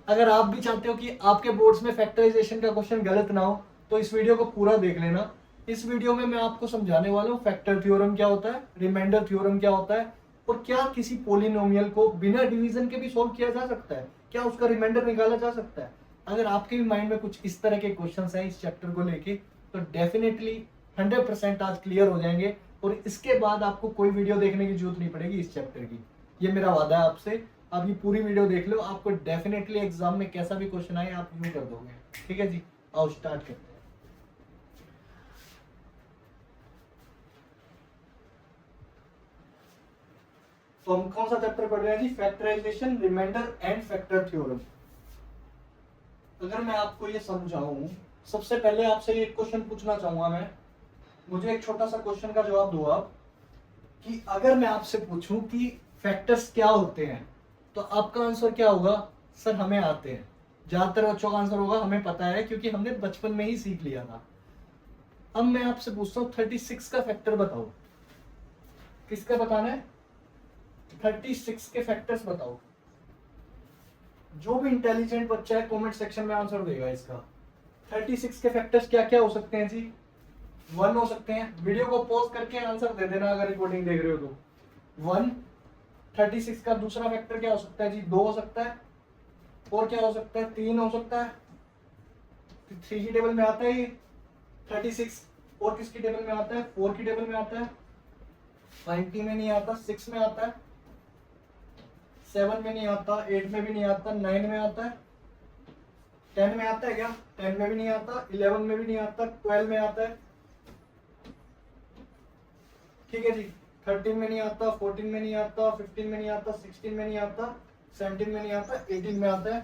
अगर आप भी चाहते हो कि आपके बोर्ड्स में फैक्टराइजेशन का क्वेश्चन गलत ना हो तो इस वीडियो को पूरा देख लेना। इस वीडियो में मैं आपको समझाने वाला हूँ फैक्टर थ्योरम क्या होता है, रिमाइंडर थ्योरम क्या होता है, और क्या किसी पोलिनोमियल को बिना डिवीजन के भी सोल्व किया जा सकता है, क्या उसका रिमाइंडर निकाला जा सकता है। अगर आपके भी माइंड में कुछ इस तरह के क्वेश्चंस हैं इस चैप्टर को लेके तो डेफिनेटली 100% आज क्लियर हो जाएंगे, और इसके बाद आपको कोई वीडियो देखने की जरूरत नहीं पड़ेगी इस चैप्टर की। ये मेरा वादा है आपसे। आप ये पूरी वीडियो देख लो, आपको डेफिनेटली एग्जाम में कैसा भी क्वेश्चन आए आप यूं कर दोगे। ठीक है जी, आओ स्टार्ट करते हैं। तो हम कौन सा चैप्टर पढ़ रहे हैं जी? Factorisation, remainder and factor theorem. अगर मैं आपको ये समझाऊं, सबसे पहले आपसे एक क्वेश्चन पूछना चाहूंगा मैं, मुझे एक छोटा सा क्वेश्चन का जवाब दो आप, कि अगर मैं आपसे पूछूं कि फैक्टर्स क्या होते हैं तो आपका आंसर क्या होगा? सर हमें आते हैं। ज्यादातर बच्चों का आंसर होगा हमें पता है, क्योंकि हमने बचपन में ही सीख लिया था। अब मैं आपसे पूछता हूँ 36 का फैक्टर बताओ। किसका बताना है? 36 के फैक्टर्स बताओ। जो भी इंटेलिजेंट बच्चा है कमेंट सेक्शन में आंसर देगा इसका। 36 के फैक्टर्स क्या क्या हो सकते हैं जी? 1 हो सकते हैं। वीडियो को पॉज करके आंसर दे देना अगर रिकॉर्डिंग देख रहे हो तो। 1। 36 का दूसरा फैक्टर क्या हो सकता है जी? 2 हो सकता है। और क्या हो सकता है? 3 हो सकता है। 3 की टेबल में आता है ये 36। और किसकी टेबल में आता है? 4 की टेबल में आता है। 5 की में नहीं आता, 6 में आता है, 7 में नहीं आता, 8 में भी नहीं आता, 9 में आता है, 10 में आता है क्या? 10 में भी नहीं आता, 11 में भी नहीं आता, 12 में आता है। ठीक है जी। 13 में नहीं आता, 14 में नहीं आता, 15 में नहीं आता, 16 में नहीं आता, 17 में नहीं आता, 18 में आता है,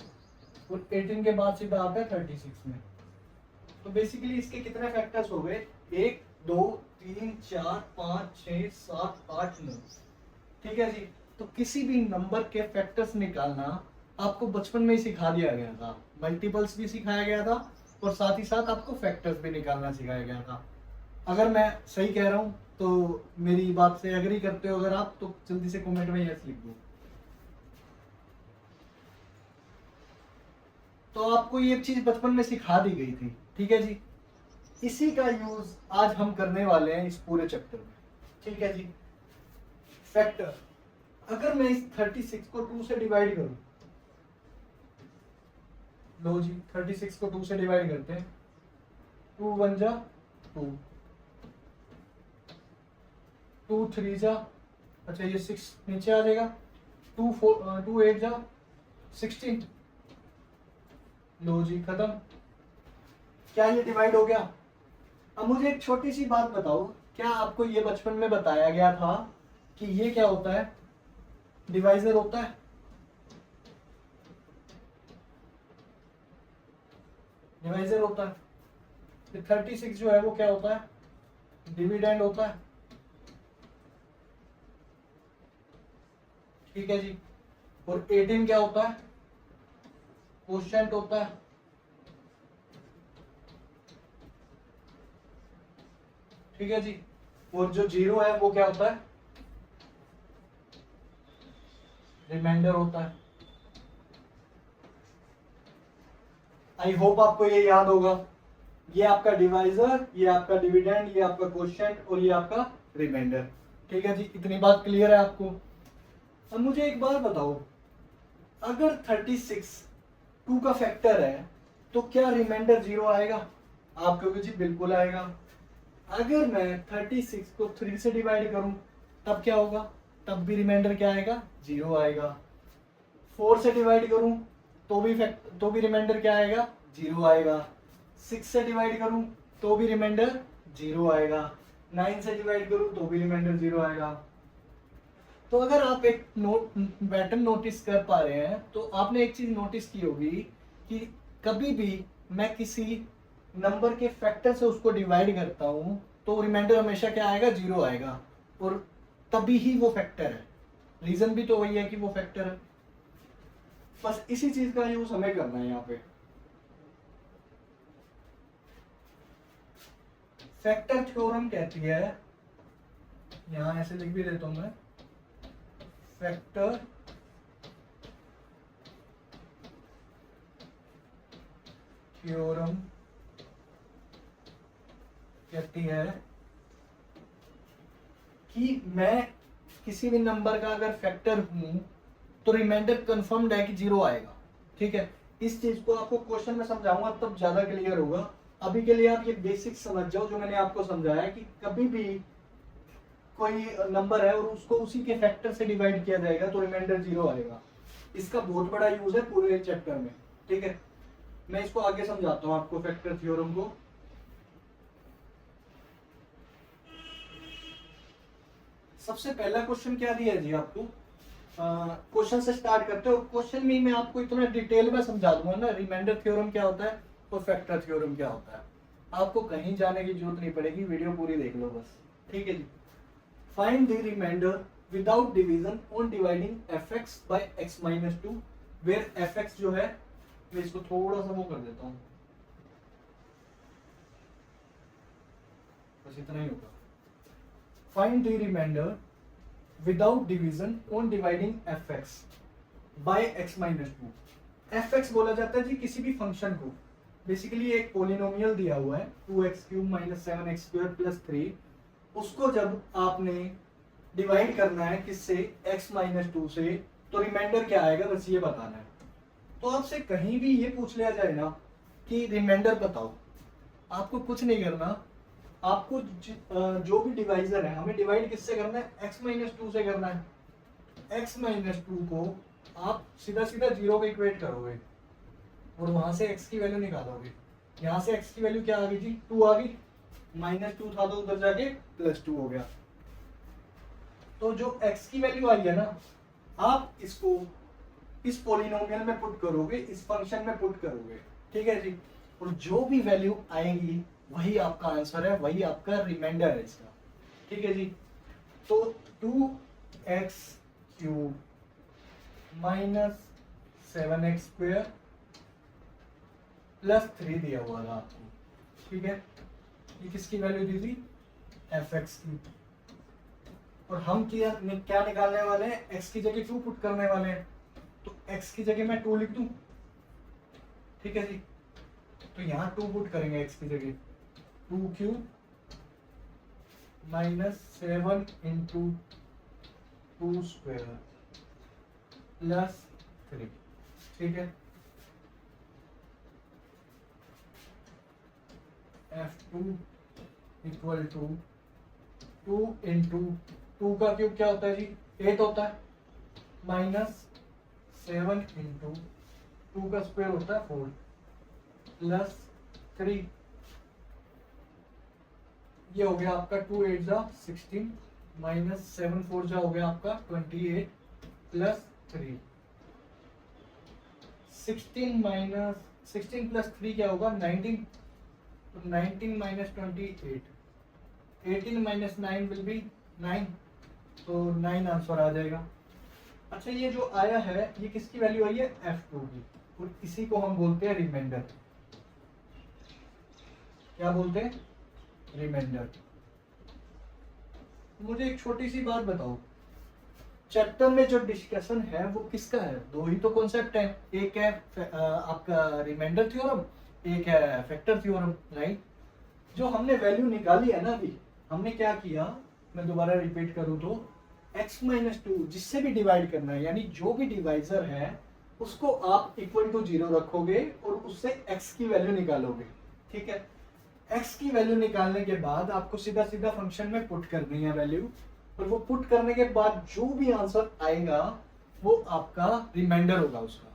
और 18 के बाद सीधा आता है 36 में। तो बेसिकली इसके कितने फैक्टर्स हो गए? 1 2 3 4 5 6 7 8 9। ठीक है जी। तो किसी भी नंबर के फैक्टर्स निकालना आपको बचपन में ही सिखा दिया गया था। मल्टीपल्स भी सिखाया गया था और साथ ही साथ आपको फैक्टर्स भी निकालना सिखाया गया था। अगर मैं सही कह रहा हूं तो मेरी बात से एग्री करते हो अगर आप, तो जल्दी से कमेंट में यस लिख दो। तो आपको ये चीज बचपन में सिखा दी गई थी। ठीक है जी। इसी का यूज आज हम करने वाले हैं इस पूरे चैप्टर में। ठीक है जी। फैक्टर, अगर मैं इस 36 को 2 से डिवाइड करूं, लो जी 36 को 2 से डिवाइड करते हैं। 2 1 जा 2, 2 3 जा, अच्छा ये 6 नीचे आ जाएगा, 2 4 2 8 जा 16। लो जी खत्म। क्या ये डिवाइड हो गया? अब मुझे एक छोटी सी बात बताओ, क्या आपको ये बचपन में बताया गया था कि ये क्या होता है? डिवाइजर होता है। डिवाइजर होता है। 36 जो है वो क्या होता है? डिविडेंड होता है। ठीक है जी। और 18 क्या होता है? क्वोशिएंट होता है। ठीक है जी। और जो 0 है वो क्या होता है? रिमाइंडर होता है। आई होप आपको ये याद होगा। ये आपका डिवाइजर, ये आपका डिविडेंड, ये आपका क्वोशिएंट और ये आपका रिमाइंडर। ठीक है जी, इतनी बात क्लियर है आपको। अब मुझे एक बात बताओ, अगर 36 2 का फैक्टर है तो क्या रिमाइंडर 0 आएगा? आप कहोगे जी बिल्कुल आएगा। अगर मैं 36 को 3 से डिवाइड करूं तब क्या होगा? तब भी रिमाइंडर क्या आएगा? 0 आएगा। 4 से डिवाइड करूं तो भी रिमाइंडर क्या आएगा? 0 आएगा। 6 से डिवाइड करूं तो भी रिमाइंडर 0 आएगा। 9 से डिवाइड करूं तो भी रिमाइंडर 0 आएगा। तो अगर आप एक पैटर्न नोटिस कर पा रहे हैं तो आपने एक चीज नोटिस की होगी कि कभी भी मैं किसी नंबर के फैक्टर से उसको डिवाइड करता हूं तो रिमाइंडर हमेशा क्या आएगा? 0 आएगा। और तभी ही वो फैक्टर है। रीजन भी तो वही है कि वो फैक्टर है। बस इसी चीज का यूज हमें करना है यहाँ पे। फैक्टर थ्योरम कहती है, यहां ऐसे लिख भी देता हूं मैं, फैक्टर थ्योरम कहती है कि मैं किसी भी नंबर का अगर फैक्टर हूं तो रिमाइंडर कंफर्म्ड है कि 0 आएगा। ठीक है, इस चीज को आपको क्वेश्चन में समझाऊंगा तब ज्यादा क्लियर होगा। अभी के लिए आप ये बेसिक समझ जाओ जो मैंने आपको समझाया कि कभी भी कोई नंबर है और उसको उसी के फैक्टर से डिवाइड किया जाएगा तो रिमाइंडर 0 आएगा। इसका बहुत बड़ा यूज है पूरे चैप्टर में। ठीक है, मैं इसको आगे समझाता हूँ आपको फैक्टर थ्योरम को। सबसे पहला क्वेश्चन क्या दिया जी आपको, क्वेश्चन से स्टार्ट करते हैं और क्वेश्चन में मैं आपको इतना डिटेल में समझा दूंगा ना रिमाइंडर थ्योरम क्या होता है और फैक्टर थ्योरम क्या होता है। आपको कहीं जाने की जरूरत नहीं पड़ेगी, वीडियो पूरी देख लो बस। ठीक है जी। Find the remainder without division on dividing fx by x minus 2 where fx जो है, मैं इसको थोड़ा सा वो कर देता हूँ, बस इतना ही होगा। Find the remainder without division on dividing fx by x minus 2। fx बोला जाता है जी किसी भी फंक्शन को, बेसिकली एक पोलिनोमियल दिया हुआ है 2x³ माइनस 7x² प्लस 3, उसको जब आपने डिवाइड करना है किससे, x माइनस 2 से, तो रिमाइंडर क्या आएगा बस ये बताना है। तो आपसे कहीं भी ये पूछ लिया जाए ना कि रिमाइंडर बताओ, आपको कुछ नहीं करना, आपको जो भी डिवाइजर है हमें डिवाइड किससे करना है, x माइनस 2 से करना है। x माइनस 2 को आप सीधा सीधा 0 पे इक्वेट करोगे और वहां से x की वैल्यू निकालोगे। यहाँ से x की वैल्यू क्या आ गई जी, 2 आ गई, माइनस 2 था तो उधर जाके प्लस 2 हो गया। तो जो x की वैल्यू आई है ना, आप इसको इस पोलिनोमियल में पुट करोगे, इस फंक्शन में पुट करोगे। ठीक है जी, और जो भी वैल्यू आएगी वही आपका आंसर है, वही आपका रिमाइंडर है इसका। ठीक है जी, तो 2x³ माइनस 7x² प्लस 3 दिया हुआ था आपको। ठीक है, ये किसकी वैल्यू दी थी, fx की। और हम क्या निकालने वाले हैं, x की जगह 2 पुट करने वाले हैं, तो x की जगह मैं 2 लिख दूं। ठीक है जी, तो यहाँ 2 पुट करेंगे x की जगह, 2³ माइनस 7 इंटू 2² प्लस 3। ठीक है, f2 इक्वल टू 2 इंटू 2 का क्यूब क्या होता है जी, 8 होता है, माइनस 7 इंटू 2 का स्क्वायर होता है 4 प्लस 3। ये हो गया आपका 2 8 जा 16 माइनस 7 4 जा हो गया आपका 28 प्लस 3। 16 प्लस 3 क्या होगा, 19। तो 19 माइनस 28, 18 माइनस 9 विल बी 9, तो 9 आंसर आ जाएगा। अच्छा, ये जो आया है ये किसकी वैल्यू आई है, f2 की, और इसी को हम बोलते हैं रिमाइंडर। क्या बोलते हैं, रिमाइंडर। मुझे एक छोटी सी बात बताओ, चैप्टर में जो डिस्कशन है वो किसका है, दो ही तो कॉन्सेप्ट है, एक है आपका रिमाइंडर थ्योरम, एक है फैक्टर थ्योरम, राइट। जो हमने वैल्यू निकाली है ना अभी, हमने क्या किया, मैं दोबारा रिपीट करूं तो x माइनस 2 जिससे भी डिवाइड करना है, यानी जो भी डिवाइजर है उसको आप इक्वल टू 0 रखोगे और उससे x की वैल्यू निकालोगे। ठीक है, x की वैल्यू निकालने के बाद आपको सीधा सीधा फंक्शन में पुट करनी है वैल्यू, और वो पुट करने के बाद जो भी आंसर आएगा वो आपका रिमाइंडर होगा उसका।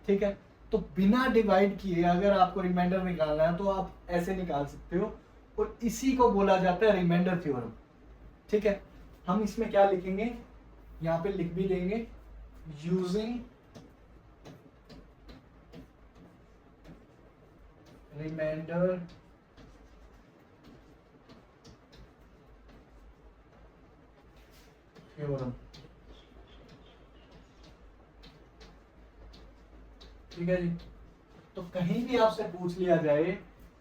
ठीक है, तो बिना डिवाइड किए अगर आपको रिमाइंडर निकालना है तो आप ऐसे निकाल सकते हो, और इसी को बोला जाता है रिमाइंडर थ्योरम। ठीक है, हम इसमें क्या लिखेंगे, यहाँ पे लिख भी देंगे, यूजिंग रिमाइंडर थ्योरम। ठीक है जी, तो कहीं भी आपसे पूछ लिया जाए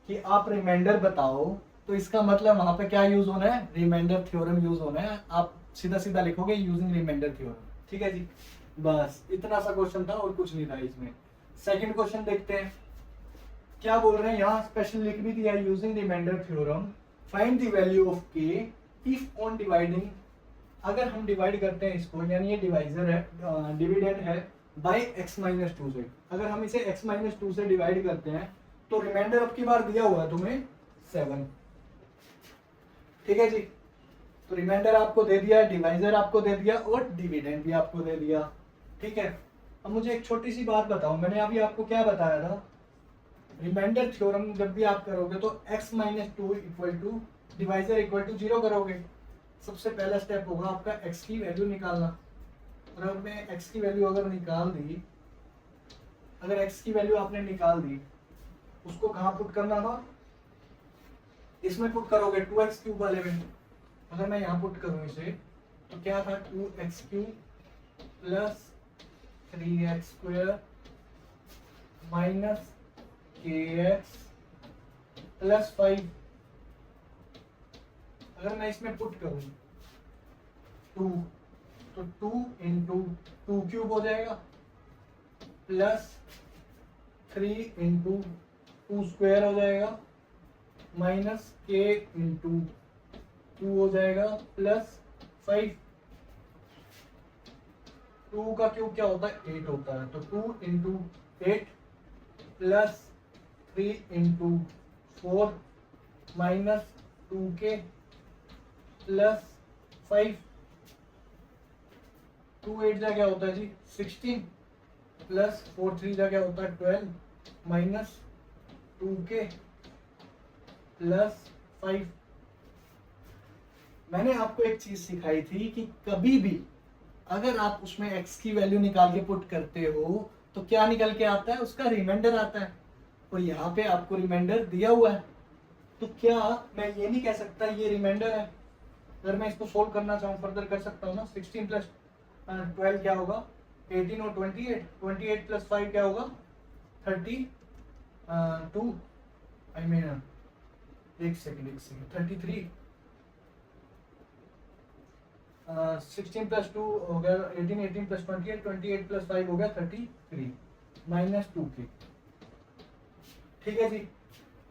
कि आप रिमाइंडर बताओ, तो इसका मतलब वहां पे क्या यूज होना है, रिमाइंडर थ्योरम यूज होना है। आप सीधा सीधा लिखोगे यूजिंग रिमाइंडर थ्योरम। ठीक है जी, बस इतना सा क्वेश्चन था और कुछ नहीं था इसमें। सेकंड क्वेश्चन देखते हैं। क्या बोल रहे हैं यहाँ, स्पेशल लिख भी दिया, using remainder theorem find the value of K if on dividing, अगर हम डिवाइड करते हैं इसको, यानी ये डिवाइजर है, डिविडेंड है बाय x माइनस टू से, अगर हम इसे x माइनस टू से डिवाइड करते हैं तो रिमाइंडर अब की बार दिया हुआ है तुम्हें 7, ठीक है जी। तो रिमाइंडर आपको दे दिया, डिवाइजर आपको दे दिया और डिविडेंड भी आपको दे दिया, ठीक है। अब मुझे एक छोटी सी बात बताओ, मैंने अभी आपको क्या बताया था, रिमाइंडर थ्योरम जब भी आप करोगे तो x minus two equal to divisor equal to 0 करोगे। सबसे पहला स्टेप होगा आपका x की वैल्यू निकालना, और अब मैं x की वैल्यू अगर निकाल दी, अगर x की वैल्यू आपने निकाल दी, उसको कहाँ पुट करना था, इसमें पुट करोगे 2x क्यूब वाले में। अगर मैं यहाँ पुट करूँ इसे तो क्या था, 2x cube plus 3x square minus kx plus 5। अगर मैं इसमें पुट करूँ 2, तो 2 इंटू 2 क्यूब हो जाएगा प्लस 3 इंटू 2 स्क्वायर हो जाएगा माइनस k इंटू 2 हो जाएगा प्लस 5। 2 का क्यूब क्या होता है, 8 होता है, तो 2 into 8 plus 3 into 4 minus 2k plus 5। 2 8 जा क्या होता है जी 16 प्लस 4 3 जा क्या होता है 12 माइनस 2k प्लस 5। मैंने आपको एक चीज सिखाई थी कि कभी भी अगर आप उसमें x की वैल्यू निकाल के पुट करते हो तो क्या निकल के आता है, उसका रिमाइंडर आता है, और यहाँ पे आपको रिमाइंडर दिया हुआ है। तो क्या मैं ये नहीं कह सकता ये रिमाइंडर है, अगर मैं इसको सोल्व करना चाहूँ फर्दर कर सकता हूँ ना। 16 प्लस 12 क्या होगा 18 और 28 प्लस 5 क्या होगा 32, आई मीन एक सेकेंड 33। 16 प्लस 2 हो गया 18 प्लस 28 प्लस 5 हो गया 33 माइनस 2k, ठीक है जी।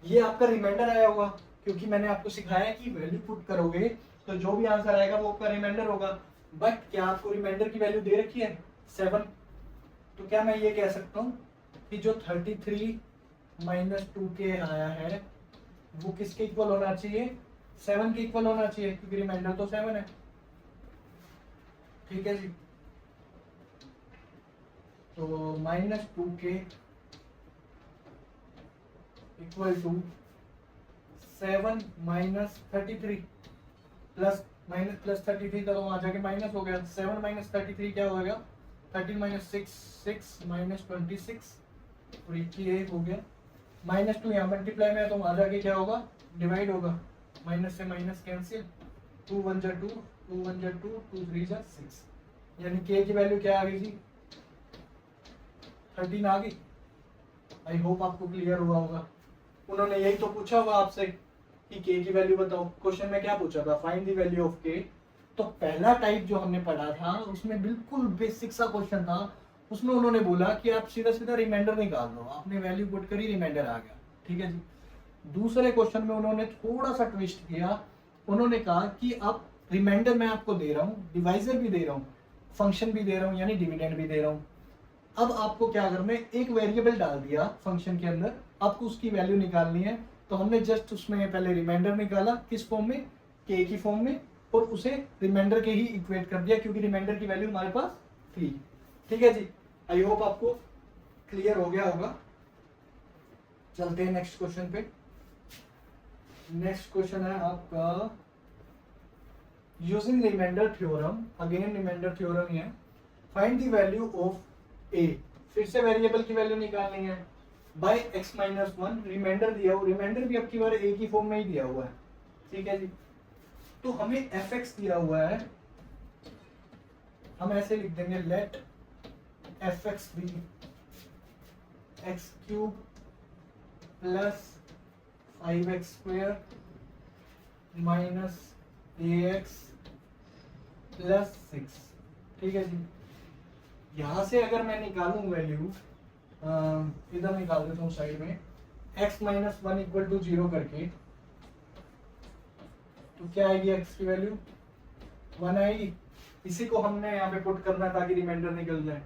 ये आपका रिमाइंडर आया होगा, क्योंकि मैंने आपको सिखाया कि वैल्यू पुट करोगे तो जो भी आंसर आएगा वो आपका रिमाइंडर होगा। बट क्या आपको रिमाइंडर की वैल्यू दे रखी है 7, तो क्या मैं ये कह सकता हूँ कि जो 33 माइनस 2k आया है वो किसके इक्वल होना चाहिए, 7 के इक्वल होना चाहिए, क्योंकि रिमाइंडर तो 7 है, ठीक है जी। तो minus 2k equal to 7 minus 33 plus minus plus 33 का तो वहां जाके माइनस हो गया, 7 माइनस 33 क्या हो गया 13 माइनस 6 माइनस 26 और ये हो गया माइनस 2, यहाँ मल्टीप्लाई में है तो वहां जाके क्या होगा डिवाइड होगा, माइनस से माइनस कैंसिल, 2 1 जा 2 2 1 जा 2 2 3 जा 6, यानी k की वैल्यू क्या आ गई जी 13 आ गई। आई होप आपको क्लियर हुआ होगा। उन्होंने यही तो पूछा होगा आपसे कि k की वैल्यू बताओ, क्वेश्चन में क्या पूछा था find the value of k। तो पहला टाइप जो हमने पढ़ा था उसमें बिल्कुल बेसिक सा क्वेश्चन था, उसमें उन्होंने बोला कि आप सीधा सीधा रिमाइंडर निकाल दो, आपने वैल्यू पुट करी रिमाइंडर आ गया, ठीक है जी। दूसरे क्वेश्चन में उन्होंने थोड़ा सा ट्विस्ट किया, उन्होंने कहा कि आप रिमाइंडर मैं आपको दे रहा हूँ, डिवाइजर भी दे रहा हूँ, फंक्शन भी दे रहा हूँ, यानी डिविडेंड भी दे रहा हूँ। अब आपको क्या करना है, एक वेरिएबल डाल दिया फंक्शन के अंदर, आपको उसकी वैल्यू निकालनी है। तो हमने जस्ट उसमें पहले रिमाइंडर निकाला, किस फॉर्म में, के की फॉर्म में, और उसे रिमाइंडर के ही इक्वेट कर दिया, क्योंकि रिमाइंडर की वैल्यू हमारे पास थी, ठीक है जी। आई होप आपको क्लियर हो गया होगा। चलते हैं नेक्स्ट क्वेश्चन पे। नेक्स्ट क्वेश्चन है आपका using remainder theorem, again remainder theorem ही है, find the value of A, फिर से वेरिएबल की वैल्यू निकालनी है, बाय x माइनस 1, रिमाइंडर दिया हुआ, रिमाइंडर भी अब की बार a की फॉर्म में ही दिया हुआ है, ठीक है जी। तो हमें fx दिया हुआ है, हम ऐसे लिख देंगे let fx be x cube plus 5x square minus ax plus 6, ठीक है जी। यहां से अगर मैं निकालूं वैल्यू, इधर निकाल देता हूँ साइड में, x माइनस 1 इक्वल टू 0 करके तो क्या आएगी x की वैल्यू 1 आएगी। इसी को हमने यहाँ पे पुट करना ताकि रिमाइंडर निकल जाए।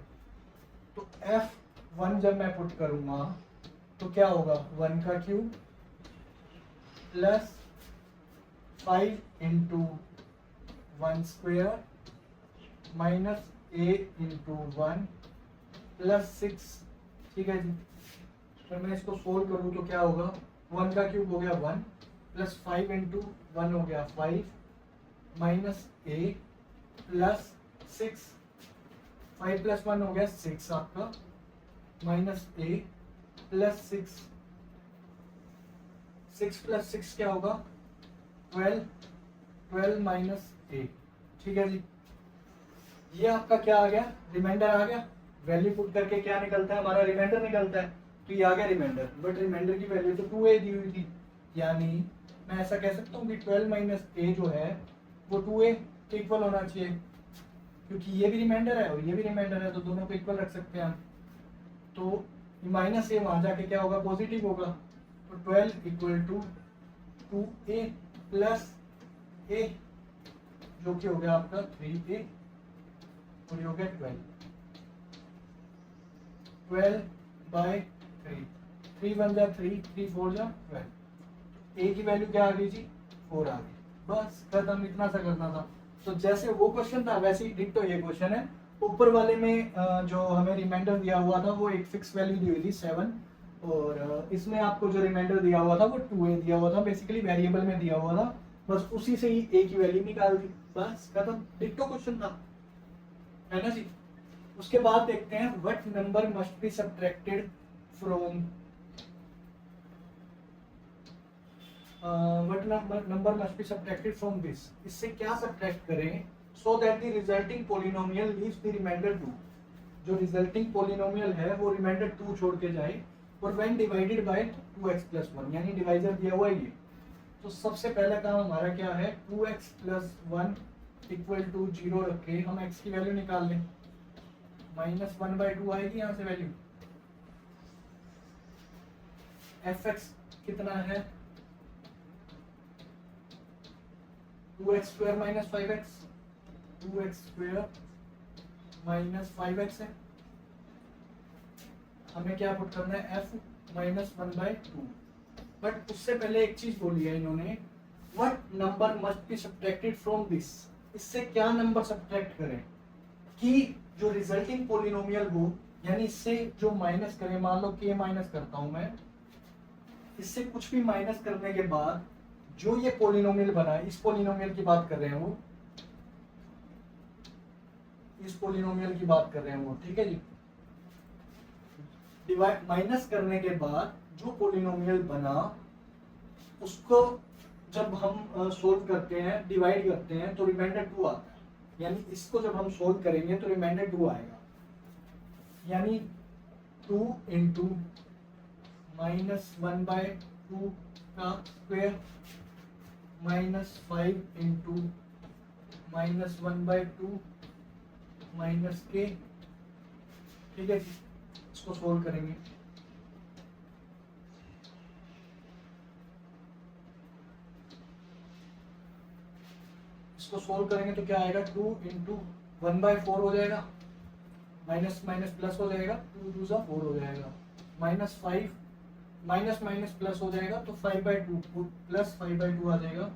तो f1 जब मैं पुट करूंगा तो क्या होगा 1 का cube plus 5 into 1 square minus a into 1 plus 6। ठीक है जी। तो मैं इसको सोल्व करूँ तो क्या होगा 1 का क्यूब हो गया 1 प्लस 5 इंटू 1 हो गया 5 माइनस a प्लस 6। 5 प्लस 1 हो गया 6 आपका माइनस a प्लस 6। 6 प्लस 6 क्या होगा 12। 12 माइनस a। ठीक है जी। ये आपका क्या आ गया रिमाइंडर आ गया। वैल्यू पुट करके क्या निकलता है हमारा रिमाइंडर निकलता है। तो ये आ गया रिमाइंडर। बट रिमाइंडर की वैल्यू तो 2a दी हुई थी, यानी मैं ऐसा कह सकता हूँ कि 12 माइनस a जो है वो 2a के इक्वल होना चाहिए, क्योंकि ये भी रिमाइंडर है और ये भी रिमाइंडर है, तो दोनों को इक्वल रख सकते हैं हम। तो माइनस a वहां जाके क्या होगा पॉजिटिव होगा। तो 12 equal to 2a plus a जो कि हो गया आपका 3a और ये हो गया 12 बाय 3। 3 1 जा 3, 3 4 जा 12। a की वैल्यू क्या आ गई जी 4 आ गई। बस खत्म, इतना सा करना था। तो जैसे वो क्वेश्चन था वैसे ही डिट्टो ये क्वेश्चन है। ऊपर वाले में जो हमें रिमाइंडर दिया हुआ था वो एक फिक्स वैल्यू दी हुई थी 7, और इसमें आपको जो रिमाइंडर दिया हुआ था वो 2a दिया हुआ था, बेसिकली वेरिएबल में दिया हुआ था। बस उसी से ही a की वैल्यू निकाल दी, बस खत्म। डिट्टो क्वेश्चन था, है ना जी। उसके बाद देखते हैं what number must be subtracted from what number must be subtracted from this. इससे क्या सब्ट्रैक्ट करें so that the resulting polynomial leaves the remainder 2। जो रिजल्टिंग पॉलिनोमियल है वो रिमाइंडर 2 छोड़ के जाए, और when divided bye 2x plus 1, यानी डिवाइजर दिया हुआ है ये। तो सबसे पहला काम हमारा क्या है 2x प्लस 1 इक्वल टू 0 रख के हम x की वैल्यू निकाल लें। माइनस 1/2 आएगी यहाँ से वैल्यू। fx कितना है 2x square minus 5x। 2x square minus 5x है। हमें क्या पुट करना है f माइनस 1/2। बट उससे पहले एक चीज बोली है इन्होंने, what number must be subtracted from this. इससे क्या नंबर सब्ट्रैक्ट करें कि जो रिजल्टिंग पॉलिनोमियल हो, यानी इससे जो माइनस करें, मान लो k माइनस करता हूं मैं, इससे कुछ भी माइनस करने के बाद जो ये पॉलिनोमियल बना है, इस पॉलिनोमियल की बात कर रहे हैं वो, इस पॉलिनोमियल की बात कर रहे हैं वो, ठीक है जी। डिवाइड माइनस करने के बाद जो पॉलिनोमियल बना उसको जब हम सोल्व करते हैं, डिवाइड करते हैं, तो रिमाइंडर 2 आता है। यानी इसको जब हम सोल्व करेंगे तो रिमाइंडर 2 आएगा, यानी 2 इंटू माइनस 1/2 का square minus 5 into minus 1/2 minus k। ठीक है, इसको सोल्व करेंगे। इसको सोल्व करेंगे तो क्या आएगा 2 इंटू 1/4 हो जाएगा, माइनस माइनस प्लस हो जाएगा, 2 2 4 हो जाएगा, माइनस 5 माइनस माइनस प्लस हो जाएगा तो 5/2 प्लस 5/2 आ जाएगा,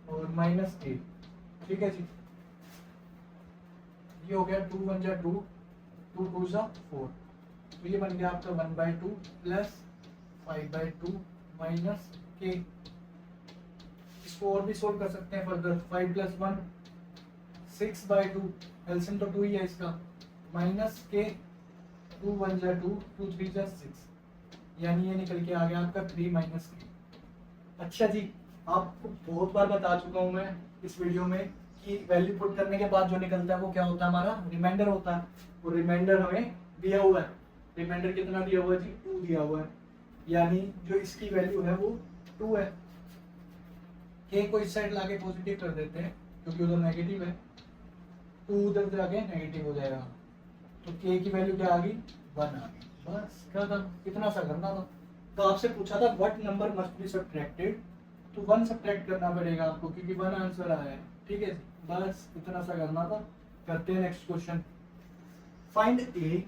और माइनस 8। ठीक है जी, ये हो गया 2 1 जा 2, 2 2 जा 4, तो ये बन गया आपका 1/2 प्लस 5/2 माइनस k। इसको और भी सोल्व कर सकते हैं फर्दर। 5 प्लस 1 6/2, एलसीएम तो 2 ही है इसका, माइनस k 2 1 जा 2, 2 3 जा 6, यानी ये निकल के आ गया आपका 3 माइनस k। अच्छा जी, आपको बहुत बार बता चुका हूँ मैं इस वीडियो में कि वैल्यू पुट करने के बाद जो निकलता है वो क्या होता है, हमारा रिमाइंडर होता है। वो रिमाइंडर हमें दिया हुआ है। रिमाइंडर कितना दिया हुआ है जी 2 दिया हुआ है, यानी जो इसकी वैल्यू है वो 2 है। k को इस साइड लाके पॉजिटिव कर देते हैं क्योंकि उधर नेगेटिव है, 2 उधर जाके नेगेटिव हो जाएगा, तो k की वैल्यू क्या आ गई 1 आ गई। बस खत्म, इतना सा करना था। तो आपसे पूछा था what number must be subtracted, तो 1 सब्ट्रैक्ट करना पड़ेगा आपको क्योंकि 1 आंसर आया है। ठीक है, बस इतना सा करना था। करते हैं नेक्स्ट क्वेश्चन। फाइंड ए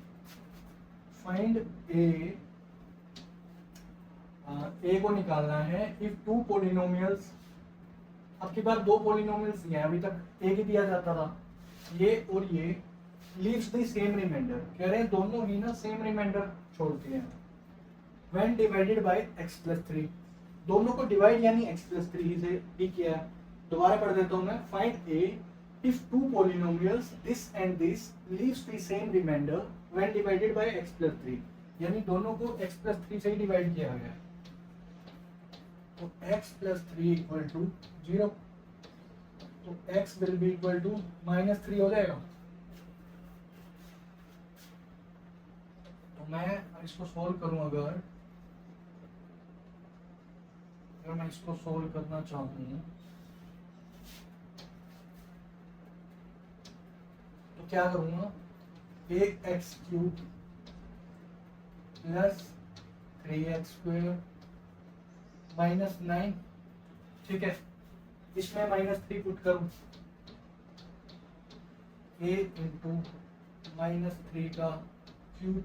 ए को निकालना है इफ टू पोलिनोमियल्स। आपके पास दो पोलिनोमियल्स दिए हैं, अभी तक एक ही दिया जाता था, ये और ये लीव्स द सेम रिमाइंडर। कह रहे हैं दोनों ही ना सेम रिमाइंडर छोड़ती हैं when divided by x plus 3। दोनों को डिवाइड यानी x प्लस 3 से भी किया है। दोबारा पढ़ देता हूं मैं। Find a if two polynomials this and this leaves the same remainder when divided by x plus 3, यानी दोनों को x प्लस 3 से ही डिवाइड किया गया है। तो x प्लस 3 इक्वल टू 0, तो x will be equal to -3 हो जाएगा। तो मैं इसको सॉल्व करूं, अगर मैं इसको सॉल्व करना चाहूं तो क्या करूंगा, 8x³ प्लस 3x² -9। ठीक है, इसमें -3 पुट करूं, a इंटू -3 का क्यूब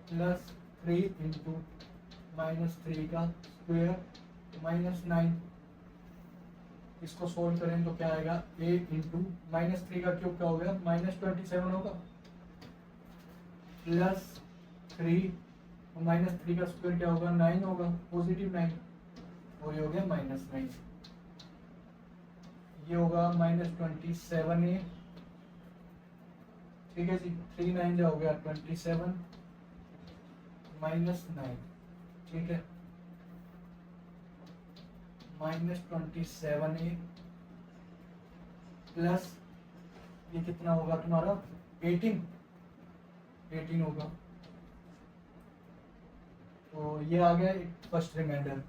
प्लस 3 इंटू -3 का स्क्वायर -9। इसको सोल्व करें तो क्या आएगा, a इंटू -3 का क्यूब क्या हो गया, -27 होगा, प्लस 3 -3 का स्क्वायर क्या होगा, 9 होगा, पॉजिटिव 9, और ये हो गया -9। ये होगा -27a। ठीक है जी, 3 9 जो हो गया 27 -9। ठीक है, -27a प्लस ये कितना होगा तुम्हारा 18 होगा। तो ये आ गया एक फर्स्ट रिमाइंडर।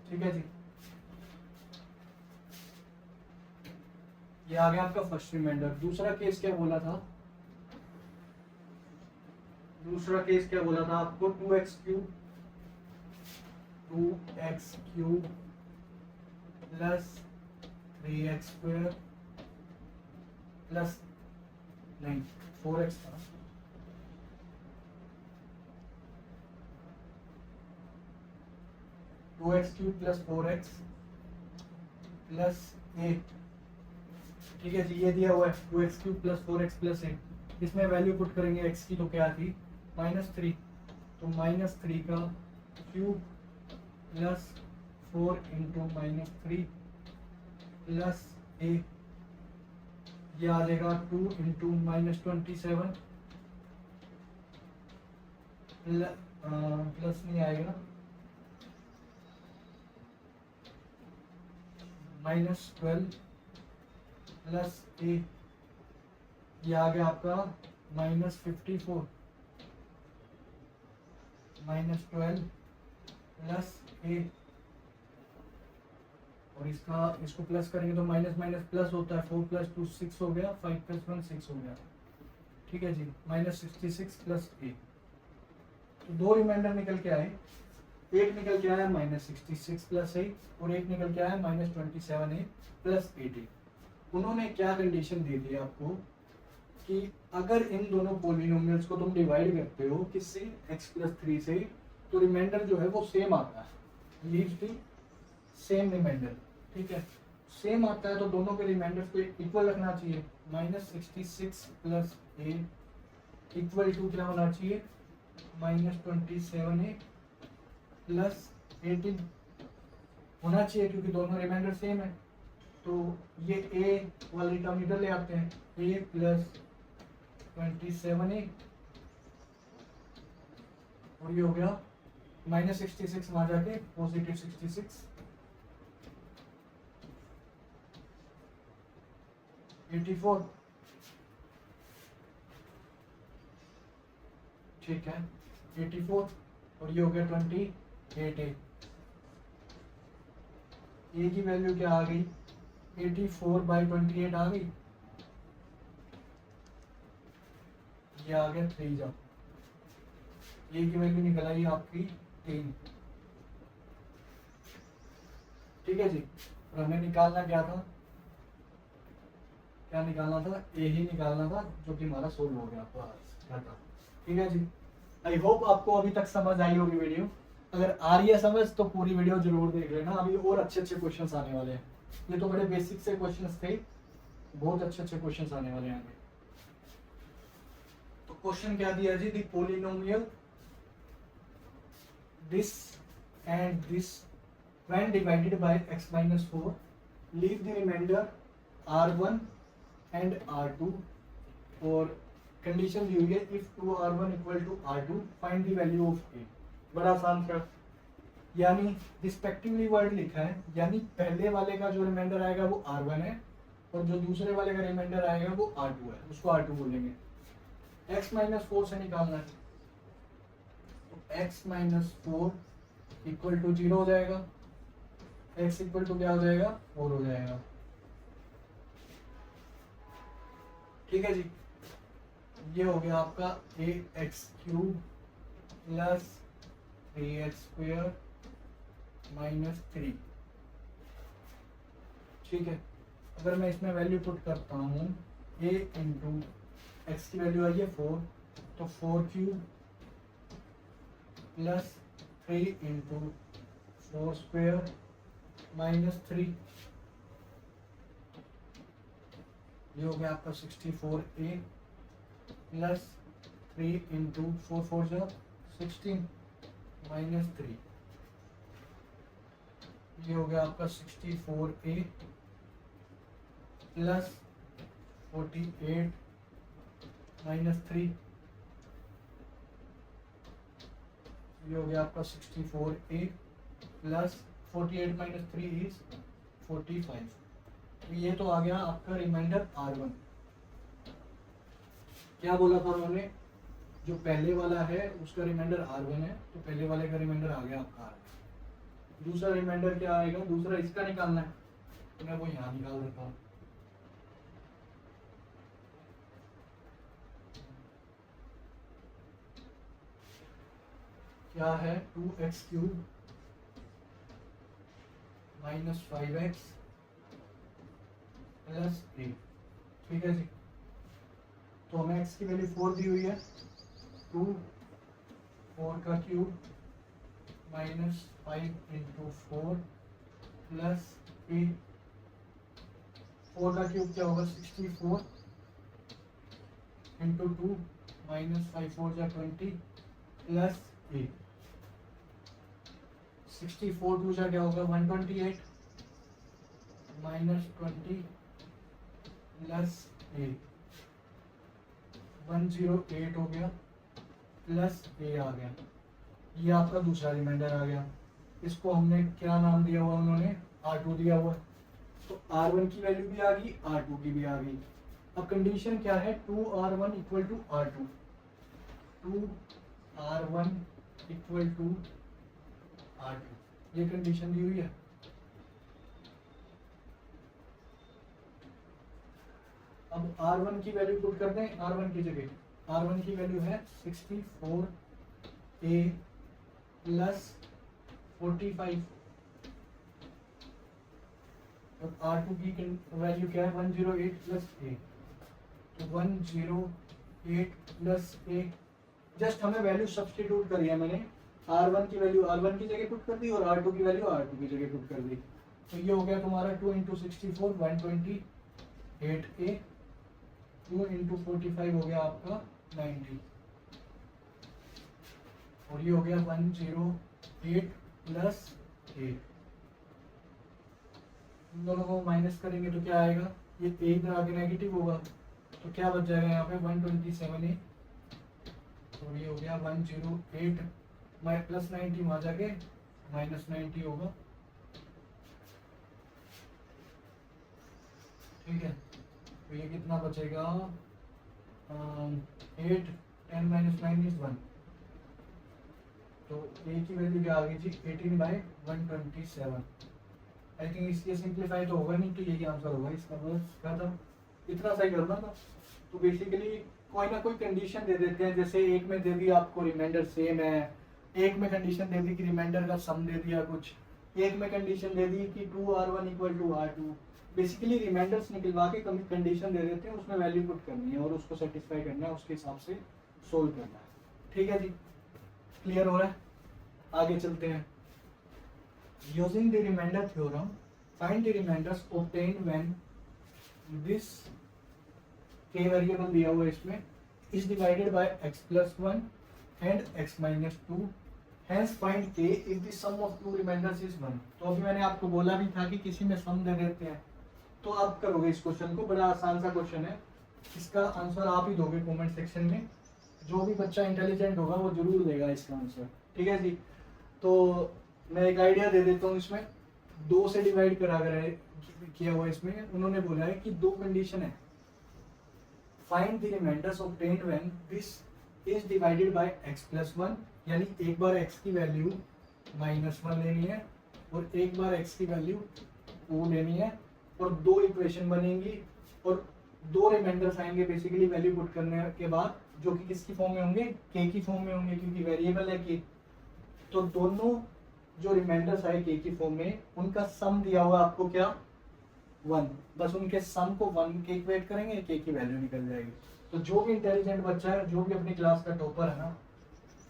ठीक है जी, ये आ गया आपका फर्स्ट रिमाइंडर। दूसरा केस क्या बोला था, दूसरा केस क्या बोला था आपको, 2x³ प्लस 3x² प्लस नहीं 4x था, two X cube plus 4x plus 8। ठीक है जी, ये दिया हुआ है 2x³ प्लस 4x प्लस 8। इसमें वैल्यू पुट करेंगे x की, तो क्या थी -3, तो -3 का क्यूब प्लस 4 इंटू -3 प्लस 8, ये आ जाएगा 2 इंटू -27 प्लस नहीं आएगा -12 प्लस 8, ये आ गया आपका -54 -12 प्लस 8, और इसको प्लस करेंगे तो माइनस माइनस प्लस होता है, 4 प्लस 2 6 हो गया, 5 प्लस 1 6 हो गया। ठीक है जी, -66 प्लस 8। तो दो रिमाइंडर निकल के आए, एक निकल के आया -66 प्लस 8 और एक निकल के आया -27a प्लस 8। उन्होंने क्या कंडीशन दे दी आपको कि अगर इन दोनों पोलिनोमियल्स को तुम डिवाइड करते हो किससे, x प्लस 3 से, तो रिमाइंडर जो है वो सेम आता है, लीव्स द सेम रिमाइंडर। ठीक है, सेम आता है तो दोनों के रिमाइंडर को इक्वल रखना चाहिए। -66 प्लस 8 इक्वल टू क्या होना चाहिए, -27a प्लस 18 होना चाहिए, क्योंकि दोनों रिमाइंडर सेम है। तो ये a वाली टर्म इधर ले आते हैं, a प्लस 27a, और ये हो गया -66 वहां जाके पॉजिटिव 66, 84। ठीक है, 84, और ये हो गया 28a। ए की वैल्यू क्या आ गई, 84/28 आ गई, ये आ गया 3 जब ए की वैल्यू निकल आई आपकी 3। ठीक है जी। और हमें निकालना क्या था, क्या निकालना था, ए ही निकालना था, जो कि हमारा सोल्व हो गया बस क्या था। ठीक है जी। आई होप आपको अभी तक समझ आई होगी वीडियो। अगर आ रही है समझ तो पूरी वीडियो जरूर देख लेना, अभी और अच्छे अच्छे क्वेश्चंस आने वाले हैं। ये तो बड़े बेसिक से क्वेश्चंस थे, बहुत अच्छे अच्छे क्वेश्चंस आने वाले हैं आगे। तो क्वेश्चन क्या दिया जी, the polynomial this and this when divided by x minus 4 leave the remainder r1 and r2 और कंडीशन दी हुई है if 2r1 equal to r2 find the value of a। बड़ा आसान था, यानी रिस्पेक्टिवली वर्ड लिखा है, यानी पहले वाले का जो रिमाइंडर आएगा वो r1 है और जो दूसरे वाले का रिमाइंडर आएगा वो r2 है, उसको r2 बोलेंगे। x माइनस 4 से निकालना है, x माइनस 4 इक्वल टू 0 हो जाएगा, x इक्वल टू क्या हो जाएगा, 4 हो जाएगा। ठीक है जी। ये हो गया आपका ax cube plus 3x square minus 3। ठीक है, अगर मैं इसमें वैल्यू पुट करता हूँ a इंटू एक्स की वैल्यू आई है 4, तो 4 cube plus 3 into 4 square minus 3, ये हो गया आपका 64a प्लस 3 इंटू 4 4 जो 16 माइनस 3, ये हो गया आपका 64a प्लस 48 माइनस 3, ये हो गया आपका 64a प्लस 48 माइनस 3 इज 45। तो ये तो आ गया आपका रिमाइंडर r1। क्या बोला था उन्होंने, जो पहले वाला है उसका रिमाइंडर r1 है, तो पहले वाले का रिमाइंडर आ गया आपका r। दूसरा रिमाइंडर क्या आएगा, दूसरा इसका निकालना है, तो मैं वो यहाँ निकाल देता हूँ। क्या है 2x cube minus 5x plus 8। ठीक है जी। तो हमें x की वैल्यू 4 दी हुई है, 2 4 का क्यूब माइनस 5 इंटू 4 प्लस 8, 4 का क्यूब क्या होगा 64 इंटू 2 माइनस 5 4 जा 20 प्लस 8, 64 टू जा क्या होगा 128 माइनस 20 प्लस 8, 108 हो गया प्लस a आ गया। ये आपका दूसरा रिमाइंडर आ गया। इसको हमने क्या नाम दिया हुआ, उन्होंने r2 दिया हुआ। तो r1 की वैल्यू भी आ गई, r2 की भी आ गई। अब कंडीशन क्या है, 2r1 equal to r2, 2r1 equal to r2, ये कंडीशन दी हुई है। अब r1 की वैल्यू पुट कर दें, r1 की जगह r1 की वैल्यू है 64a प्लस 45 और r2 की वैल्यू क्या है 108 प्लस a, तो 108 प्लस a। जस्ट हमें वैल्यू सब्स्टिट्यूट करी है मैंने, r1 की वैल्यू r1 की जगह पुट कर दी और r2 की वैल्यू r2 की जगह पुट कर दी। तो ये हो गया तुम्हारा 2 इंटू 64 128a, 2 इंटू 45 हो गया आपका 90, और ये हो गया 108 प्लस 8। दोनों को माइनस करेंगे तो क्या आएगा, ये a इधर आगे नेगेटिव होगा, तो क्या बच जाएगा यहाँ पे 127a, तो ये हो गया 108 प्लस 90 वहाँ जाके माइनस 90 होगा। ठीक है, तो ये कितना बचेगा 8 10 माइनस 9 इज 1, तो a की वैल्यू क्या आ गई जी 18/127। आई थिंक इसलिए सिंप्लीफाई तो होगा नहीं, तो यही आंसर होगा इसका। बस क्या था, इतना सही करना था। तो बेसिकली कोई ना कोई कंडीशन दे देते हैं, जैसे एक में दे दिया आपको रिमाइंडर सेम है, एक में कंडीशन दे दी कि रिमाइंडर का सम दे दिया कुछ, एक में कंडीशन दे दी कि 2r1 equal to r2। Basically reminders निकलवा के कभी कंडीशन दे देते हैं, उसमें वैल्यू पुट करनी है और उसको सेटिस्फाई करना है, उसके हिसाब से सोल्व करना है। ठीक है जी, क्लियर हो रहा है? आगे चलते हैं। Using the remainder theorem find the remainders obtained when this k variable दिया हुआ है इसमें is divided by x plus 1 and x minus 2, hence find k if the sum of two remainders is 1। तो अभी मैंने आपको बोला भी था कि किसी में सम दे देते हैं, तो आप करोगे इस क्वेश्चन को, बड़ा आसान सा क्वेश्चन है, इसका आंसर आप ही दोगे कमेंट सेक्शन में। जो भी बच्चा इंटेलिजेंट होगा वो जरूर देगा इसका आंसर। ठीक है जी, तो मैं एक आइडिया दे देता हूँ। इसमें 2 से डिवाइड करा किया हुआ, इसमें उन्होंने बोला है कि 2 कंडीशन है। Find the remainders obtained when this is divided by x plus 1, यानी एक बार x की वैल्यू -1 लेनी है और एक बार x की वैल्यू 2 लेनी है, और 2 इक्वेशन बनेंगी और 2 रिमाइंडर्स आएंगे बेसिकली वैल्यू पुट करने के बाद, जो कि किसकी फॉर्म में होंगे, k की फॉर्म में होंगे, क्योंकि वेरिएबल है k। तो दोनों जो रिमाइंडर्स आए k की फॉर्म में, उनका सम दिया हुआ आपको क्या, 1। बस उनके सम को 1 के इक्वेट करेंगे, k की वैल्यू निकल जाएगी। तो जो भी इंटेलिजेंट बच्चा है, जो भी अपनी क्लास का टॉपर है ना,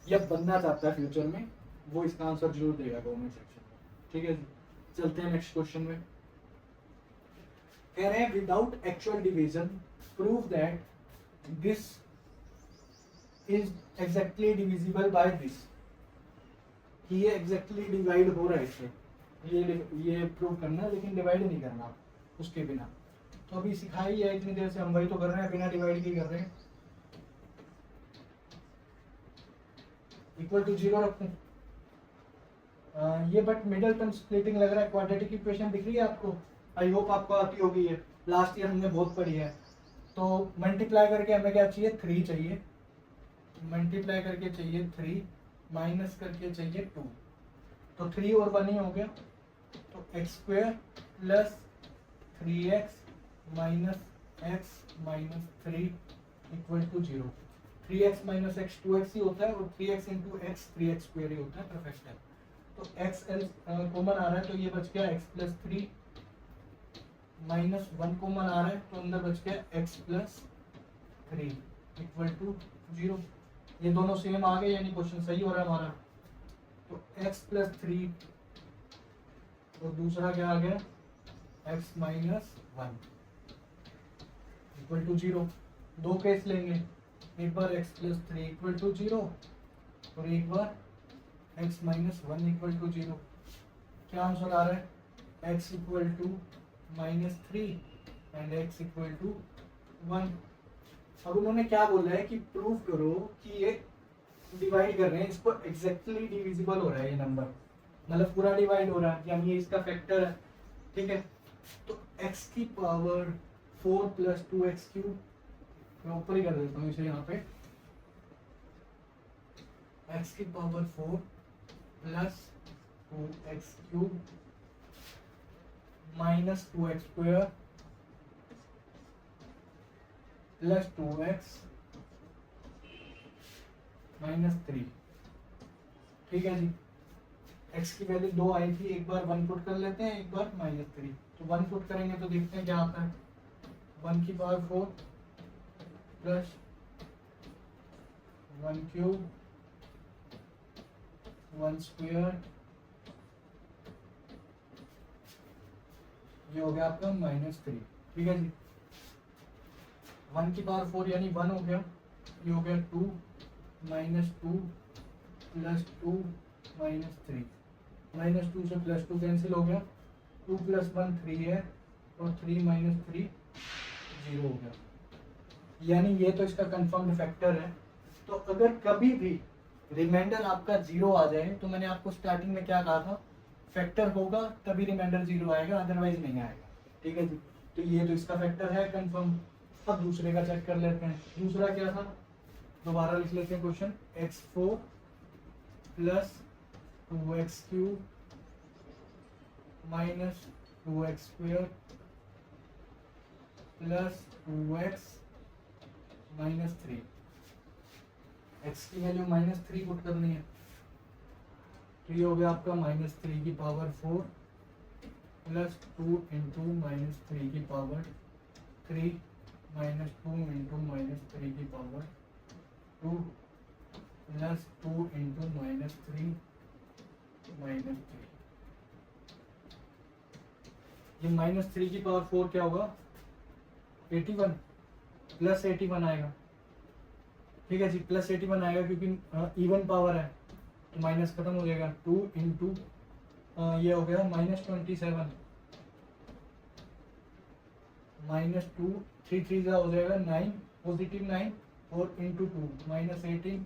या बनना चाहता है फ्यूचर में, वो इसका आंसर जरूर देगा कमेंट सेक्शन में। ठीक है जी, चलते हैं नेक्स्ट क्वेश्चन में। कह रहे हैं without actual division prove that this is exactly divisible by this, कि ये एग्जैक्टली डिवाइड हो रहा है इससे, ये प्रूव करना है, लेकिन डिवाइड नहीं करना उसके बिना। तो अभी सिखाई है इतनी देर से, हम वही तो कर रहे हैं, बिना डिवाइड के कर रहे हैं। इक्वल टू 0 रखूं, ये बट मिडल टर्म स्प्लिटिंग लग रहा है। क्वाड्रेटिक इक्वेशन दिख रही है आपको? आई होप आपको आती होगी, ये लास्ट ईयर हमने बहुत पढ़ी है। तो मल्टीप्लाई करके हमें क्या चाहिए, 3 चाहिए, मल्टीप्लाई करके चाहिए 3, माइनस करके चाहिए 2, तो 3 और 1 ही हो गया। तो x² plus 3x minus x minus 3 equal to 0। 3x minus x 2x ही होता है, और 3x इंटू x 3x² ही होता है, परफेक्ट है। तो x l कॉमन आ रहा है, तो ये बच गया x प्लस 3, माइनस 1 कॉमन आ रहा है, तो अंदर बच गया x प्लस 3 इक्वल टू 0। ये दोनों सेम आ गए, यानी क्वेश्चन सही हो रहा है हमारा। तो x प्लस 3 और दूसरा क्या आ गया, x minus 1 equal to 0। 2 case लेंगे, एक बार x प्लस 3 इक्वल टू 0 और एक बार x माइनस 1 इक्वल टू 0। क्या आंसर आ रहा है, x equal to minus 3 and x equal to 1। अब उन्होंने क्या बोला है कि प्रूव करो कि ये डिवाइड कर रहे हैं, इसको एग्जैक्टली डिविजिबल हो रहा है ये नंबर, मतलब पूरा डिवाइड हो रहा है, यानी ये इसका फैक्टर है। ठीक है, तो x की पावर 4 प्लस 2x³ मैं ऊपर ही कर देता हूँ इसे, यहाँ पे x की power 4 plus 2x³ minus 2x² plus 2x minus 3। ठीक है जी, x की वैल्यू 2 आई थी, एक बार 1 पुट कर लेते हैं, एक बार -3। तो 1 पुट करेंगे तो देखते हैं क्या आता है, 1 की पावर 4 प्लस 1³ 1², ये हो गया आपका -3। ठीक है जी, 1 की पावर 4 यानी 1 हो गया, ये हो गया 2 -2 प्लस 2 -3, -2 से +2 कैंसिल हो गया, 2 + 1 3 है, और 3 - 3 0 हो गया, यानी ये तो इसका कंफर्म्ड फैक्टर है। तो अगर कभी भी रिमाइंडर आपका 0 आ जाए, तो मैंने आपको स्टार्टिंग में क्या कहा था, फैक्टर होगा तभी रिमाइंडर 0 आएगा, अदरवाइज नहीं आएगा। ठीक है जी, तो ये तो इसका फैक्टर है कंफर्म। अब दूसरे का चेक कर लेते हैं। दूसरा क्या था, दोबारा लिख लेते हैं question, x4 plus 2x³ minus 2x² plus 2x minus 3। x की वैल्यू -3 पुट करनी है, तो ये हो गया आपका -3 की पावर 4 प्लस 2 इंटू -3 की पावर 3 -2 इंटू -3 की पावर 2 प्लस 2 इंटू -3 -3। ये -3 की पावर 4 क्या होगा 81 प्लस 81 आएगा। ठीक है जी, प्लस 81 आएगा क्योंकि इवन पावर है तो माइनस खत्म हो जाएगा। 2 इंटू ये हो गया -27 -2 3 3 हो जाएगा 9 पॉजिटिव 9 और इंटू 2 -18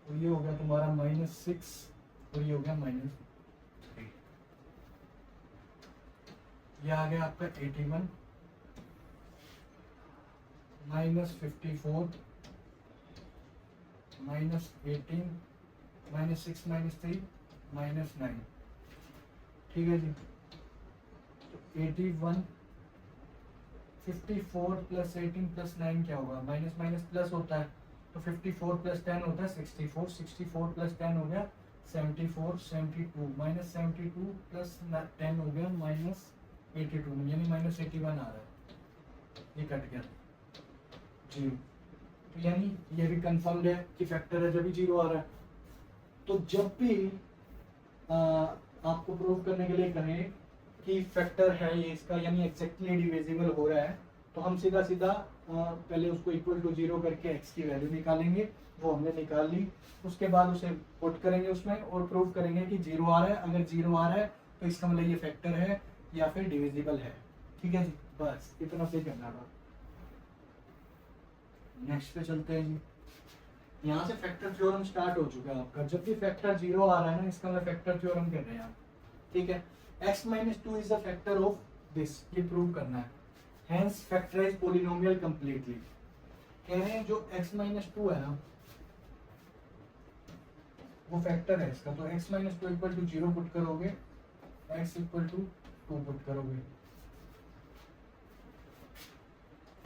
और ये हो गया तुम्हारा -6 और ये हो गया -3। ये आ गया आपका 81 -54 -18 -6 -3 -9। ठीक है जी, तो 81 54 प्लस 18 प्लस 9 क्या होगा, माइनस माइनस प्लस होता है तो 54 प्लस 10 होता है 64 64 प्लस 10 हो गया 74 72 -72 प्लस 10 हो गया -82 यानी -81 आ रहा है। ये कट गया 0, तो यानी ये भी कंफर्म्ड है कि फैक्टर है जब भी 0 आ रहा है। तो जब भी आपको प्रूव करने के लिए कहें कि फैक्टर है ये इसका यानी एग्जैक्टली डिविजिबल हो रहा है तो हम सीधा सीधा पहले उसको इक्वल टू 0 करके x की वैल्यू निकालेंगे, वो हमने निकाल ली। उसके बाद उसे पुट करेंगे उसमें और प्रूव करेंगे कि 0 आ रहा है। अगर 0 आ रहा है तो इसका मतलब ये फैक्टर है या फिर डिविजिबल है। ठीक है जी, बस इतना से करना था। नेक्स्ट पे चलते हैं जी। यहाँ से फैक्टर थ्योरम स्टार्ट हो चुका है आपका। जब भी फैक्टर 0 आ रहा है ना इसका मतलब फैक्टर थ्योरम कर रहे हैं आप। ठीक है, x minus 2 is a factor of this, ये प्रूव करना है। Hence factorize polynomial completely। कह रहे हैं जो x minus 2 है ना वो फैक्टर है इसका, तो x minus 2 equal to 0 put करोगे, x इक्वल टू 2 पुट करोगे।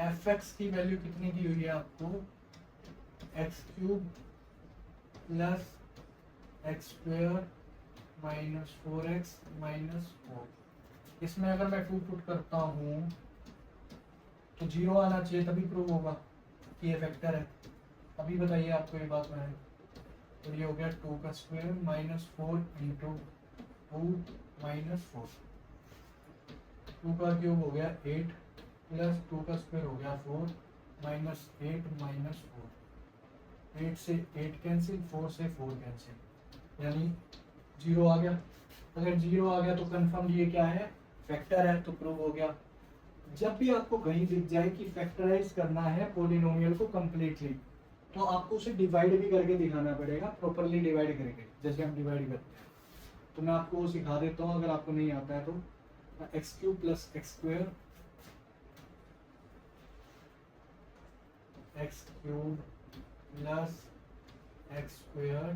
fx की वैल्यू कितनी दी हुई है आपको, x³ plus x² minus 4x minus 4। इसमें अगर मैं 2 पुट करता हूँ तो 0 आना चाहिए तभी प्रूव होगा कि ये फैक्टर है। अभी बताइए आपको ये बात में है। तो ये हो गया 2 का स्क्वायर माइनस 4 इंटू 2 माइनस 4, 2 का क्यूब हो गया 8 प्लस 2 का स्क्वायर हो गया 4 माइनस 8 माइनस 4। 8 से 8 कैंसिल, 4 से 4 कैंसिल, यानी 0 आ गया। अगर 0 आ गया तो कंफर्म ये क्या है, फैक्टर है, तो प्रूव हो गया। जब भी आपको कहीं दिख जाए कि फैक्टराइज करना है पॉलिनोमियल को कंप्लीटली तो आपको उसे डिवाइड भी करके दिखाना पड़ेगा, प्रॉपरली डिवाइड करके, जैसे हम डिवाइड करते हैं। तो मैं आपको वो सिखा देता हूँ अगर आपको नहीं आता है तो। x³ plus x² x³ plus x²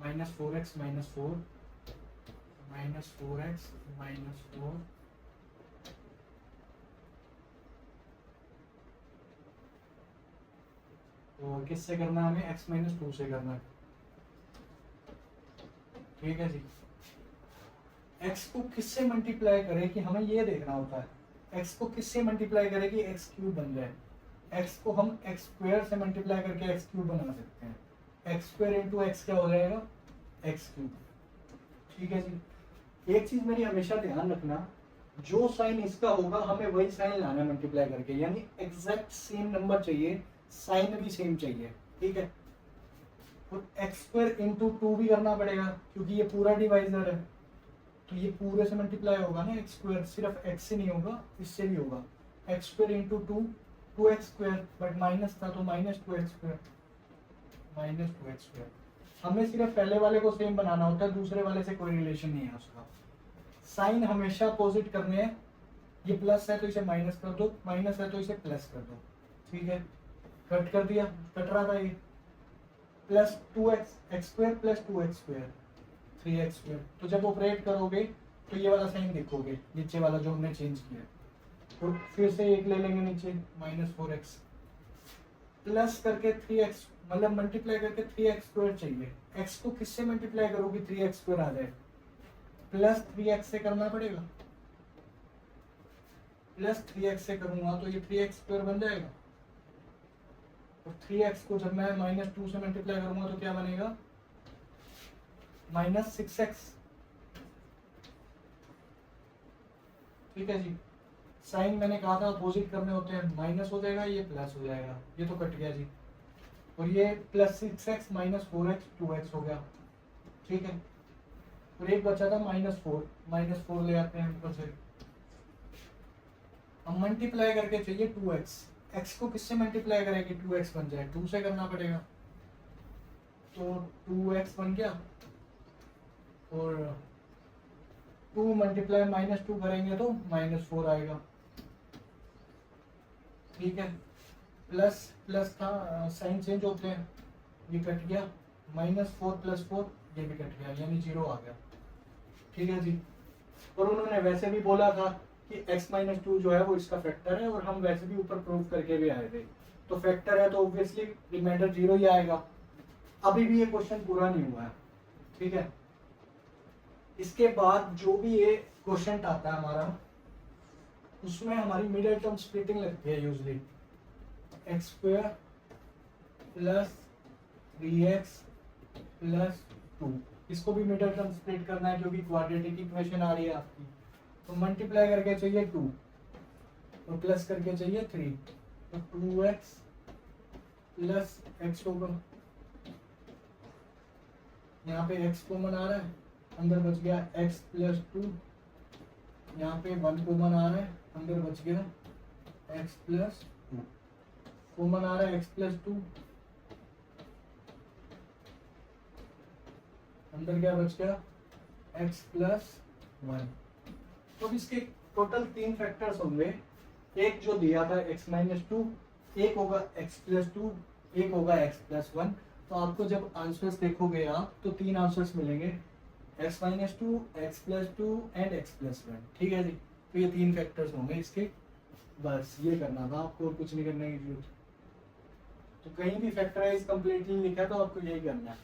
minus 4x minus 4 minus 4x minus 4 तो किससे करना है हमें, x माइनस 2 से करना है। ठीक है जी, x को किससे मल्टीप्लाई करें कि हमें ये देखना होता है। x को किससे मल्टीप्लाई करें कि x³ बन जाए। x को हम x² से मल्टीप्लाई करके x³ बना सकते हैं। x² इंटू x क्या हो जाएगा, x³। ठीक है जी, एक चीज मेरी हमेशा ध्यान रखना, जो साइन इसका होगा हमें वही साइन लाना है मल्टीप्लाई करके, यानी एग्जैक्ट सेम नंबर चाहिए, साइन भी सेम चाहिए। ठीक है, और x² इंटू 2 भी करना पड़ेगा क्योंकि ये पूरा डिवाइजर है तो ये पूरे से मल्टीप्लाई होगा ना। x², सिर्फ x से नहीं होगा, इससे भी होगा। x² into 2 2x², but minus था तो माइनस 2x², माइनस 2x²। हमें सिर्फ पहले वाले को सेम बनाना होता है, दूसरे वाले से कोई रिलेशन नहीं है उसका। साइन हमेशा अपोजिट करने हैं। ये प्लस है तो इसे माइनस कर दो, माइनस है तो इसे प्लस कर दो। ठीक है, कट कर दिया, कट रहा था ये। Plus 2x² plus 2x² 3x²। तो जब ऑपरेट करोगे तो ये वाला साइन देखोगे, नीचे वाला जो हमने चेंज किया। तो फिर से एक ले लेंगे नीचे, माइनस 4x प्लस करके 3x मतलब मल्टीप्लाई करके 3x स्क्वायर चाहिए। x को किससे मल्टीप्लाई करोगे 3x स्क्वायर आ जाए? प्लस 3x से करना पड़ेगा। प्लस 3x से करूंगा तो ये 3x स्क्वायर बन जाएगा, और 3x को जब मैं -2 से मल्टीप्लाई करूंगा तो क्या बनेगा? -6x। ठीक है जी। साइन मैंने कहा था अपोजिट करने होते हैं, माइनस हो जाएगा, ये प्लस हो जाएगा, ये तो कट गया जी। और ये +6x -4x 2x हो गया। ठीक है, और एक बचा था -4 ले आते हैं ऊपर से। अब मल्टीप्लाई करके चाहिए 2x। x को किससे मल्टीप्लाई करेंगे 2x बन जाए? 2 से करना पड़ेगा, तो 2x बन गया, और 2 मल्टीप्लाई -2 करेंगे तो -4 आएगा। ठीक है, प्लस प्लस था, साइन चेंज होते हैं, ये कट गया, -4 + 4 ये भी कट गया, यानी 0 आ गया। ठीक है जी। और उन्होंने वैसे भी बोला था कि x - 2 जो है वो इसका फैक्टर है, और हम वैसे भी ऊपर प्रूव करके भी आए थे, तो फैक्टर है तो ऑब्वियसली रिमाइंडर 0 ही आएगा। अभी भी ये क्वेश्चन पूरा नहीं हुआ है। ठीक है, इसके बाद जो भी ये क्वेश्चन आता है हमारा, उसमें हमारी मिडिल टर्म स्प्लिटिंग लगती है यूजली, x² + 3x + 2। इसको भी मिडिल टर्म स्प्लिट करना है क्योंकि क्वाड्रेटिक इक्वेशन आ रही है आपकी, तो मल्टीप्लाई करके चाहिए 2 और प्लस करके चाहिए 3, तो 2x + x होगा। यहाँ पे x कॉमन आ रहा है, अंदर बच गया x + 2, यहाँ पे 1 कॉमन आ रहा है, अंदर बच गया x + 2, कॉमन आ रहा है x + 2, अंदर क्या बच गया x + 1। तो अब इसके टोटल 3 फैक्टर्स होंगे, एक जो दिया था x - 2, एक होगा x + 2, एक होगा x + 1। तो आपको जब आंसर्स देखोगे आप तो 3 आंसर्स मिलेंगे, x - 2, x + 2 एंड x + 1। ठीक है जी, तो ये 3 फैक्टर्स होंगे इसके। बस ये करना था आपको, और कुछ नहीं करने की जरूरत। तो कहीं भी फैक्टराइज कंप्लीटली लिखा है तो आपको यही करना है।